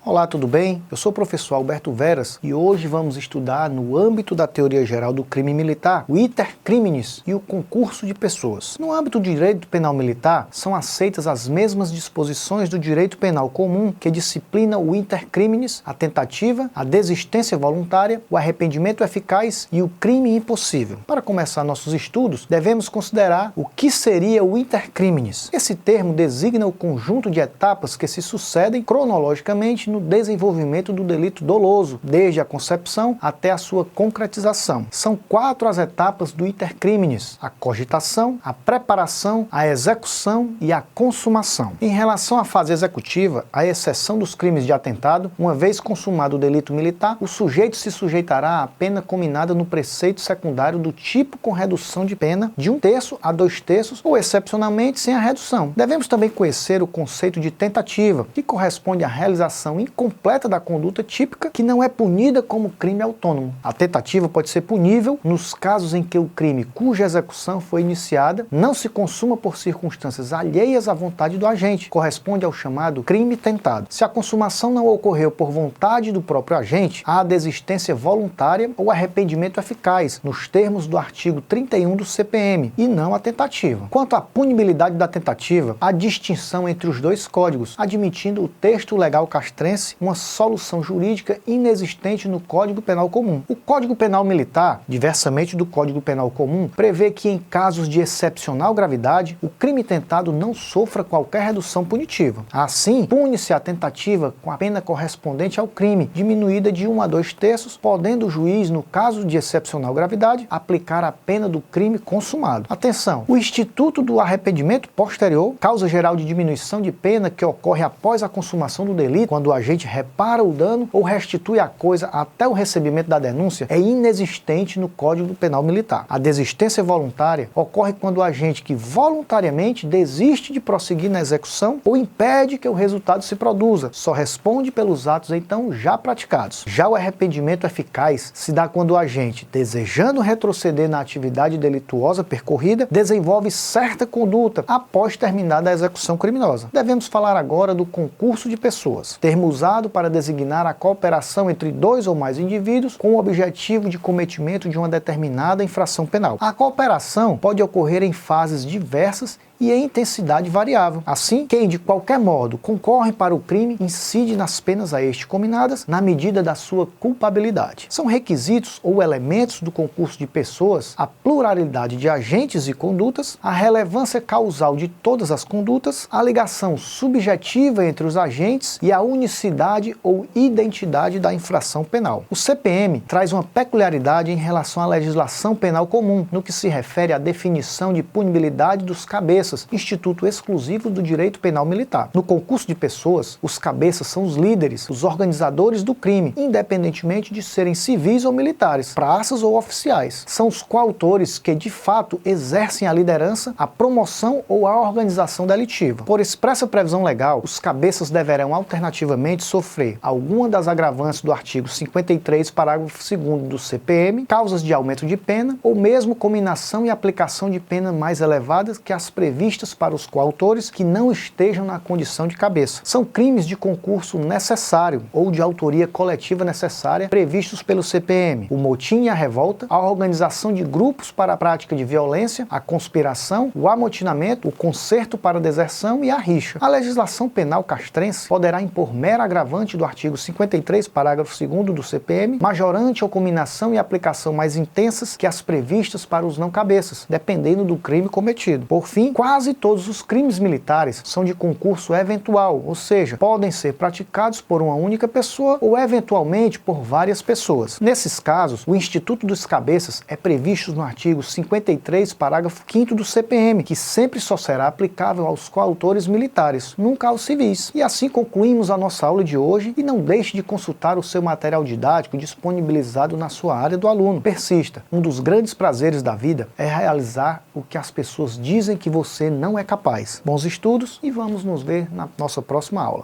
Olá, tudo bem? Eu sou o professor Alberto Veras e hoje vamos estudar, no âmbito da teoria geral do crime militar, o iter criminis e o concurso de pessoas. No âmbito do direito penal militar, são aceitas as mesmas disposições do direito penal comum que disciplina o iter criminis, a tentativa, a desistência voluntária, o arrependimento eficaz e o crime impossível. Para começar nossos estudos, devemos considerar o que seria o iter criminis. Esse termo designa o conjunto de etapas que se sucedem cronologicamente no desenvolvimento do delito doloso, desde a concepção até a sua concretização. São 4 as etapas do iter criminis: a cogitação, a preparação, a execução e a consumação. Em relação à fase executiva, à exceção dos crimes de atentado, uma vez consumado o delito militar, o sujeito se sujeitará à pena cominada no preceito secundário do tipo com redução de pena de 1/3 a 2/3 ou, excepcionalmente, sem a redução. Devemos também conhecer o conceito de tentativa, que corresponde à realização incompleta da conduta típica que não é punida como crime autônomo. A tentativa pode ser punível nos casos em que o crime cuja execução foi iniciada não se consuma por circunstâncias alheias à vontade do agente, corresponde ao chamado crime tentado. Se a consumação não ocorreu por vontade do próprio agente, há a desistência voluntária ou arrependimento eficaz, nos termos do artigo 31 do CPM, e não a tentativa. Quanto à punibilidade da tentativa, há distinção entre os dois códigos, admitindo o texto legal castrense uma solução jurídica inexistente no Código Penal Comum. O Código Penal Militar, diversamente do Código Penal Comum, prevê que em casos de excepcional gravidade, o crime tentado não sofra qualquer redução punitiva. Assim, pune-se a tentativa com a pena correspondente ao crime, diminuída de 1 a 2/3, podendo o juiz, no caso de excepcional gravidade, aplicar a pena do crime consumado. Atenção! O instituto do arrependimento posterior, causa geral de diminuição de pena que ocorre após a consumação do delito, quando o agente repara o dano ou restitui a coisa até o recebimento da denúncia, é inexistente no Código Penal Militar. A desistência voluntária ocorre quando o agente que voluntariamente desiste de prosseguir na execução ou impede que o resultado se produza, só responde pelos atos então já praticados. Já o arrependimento eficaz se dá quando o agente, desejando retroceder na atividade delituosa percorrida, desenvolve certa conduta após terminada a execução criminosa. Devemos falar agora do concurso de pessoas, termo usado para designar a cooperação entre 2 ou mais indivíduos com o objetivo de cometimento de uma determinada infração penal. A cooperação pode ocorrer em fases diversas e em intensidade variável. Assim, quem de qualquer modo concorre para o crime incide nas penas a este cominadas na medida da sua culpabilidade. São requisitos ou elementos do concurso de pessoas a pluralidade de agentes e condutas, a relevância causal de todas as condutas, a ligação subjetiva entre os agentes e a unicidade ou identidade da infração penal. O CPM traz uma peculiaridade em relação à legislação penal comum, no que se refere à definição de punibilidade dos cabeças, instituto exclusivo do direito penal militar. No concurso de pessoas, os cabeças são os líderes, os organizadores do crime, independentemente de serem civis ou militares, praças ou oficiais. São os coautores que, de fato, exercem a liderança, a promoção ou a organização delitiva. Por expressa previsão legal, os cabeças deverão alternativamente sofrer alguma das agravantes do artigo 53, parágrafo 2º do CPM, causas de aumento de pena, ou mesmo cominação e aplicação de pena mais elevadas que as previstas para os coautores que não estejam na condição de cabeça. São crimes de concurso necessário ou de autoria coletiva necessária previstos pelo CPM: o motim e a revolta, a organização de grupos para a prática de violência, a conspiração, o amotinamento, o concerto para a deserção e a rixa. A legislação penal castrense poderá impor mera agravante do artigo 53, parágrafo 2º do CPM, majorante ou cominação e aplicação mais intensas que as previstas para os não cabeças, dependendo do crime cometido. Por fim, quase todos os crimes militares são de concurso eventual, ou seja, podem ser praticados por uma única pessoa ou eventualmente por várias pessoas. Nesses casos, o Instituto dos Cabeças é previsto no artigo 53, parágrafo 5º do CPM, que sempre só será aplicável aos coautores militares, nunca aos civis. E assim concluímos a nossa aula de hoje, e não deixe de consultar o seu material didático disponibilizado na sua área do aluno. Persista. Um dos grandes prazeres da vida é realizar o que as pessoas dizem que você não é capaz. Bons estudos e vamos nos ver na nossa próxima aula.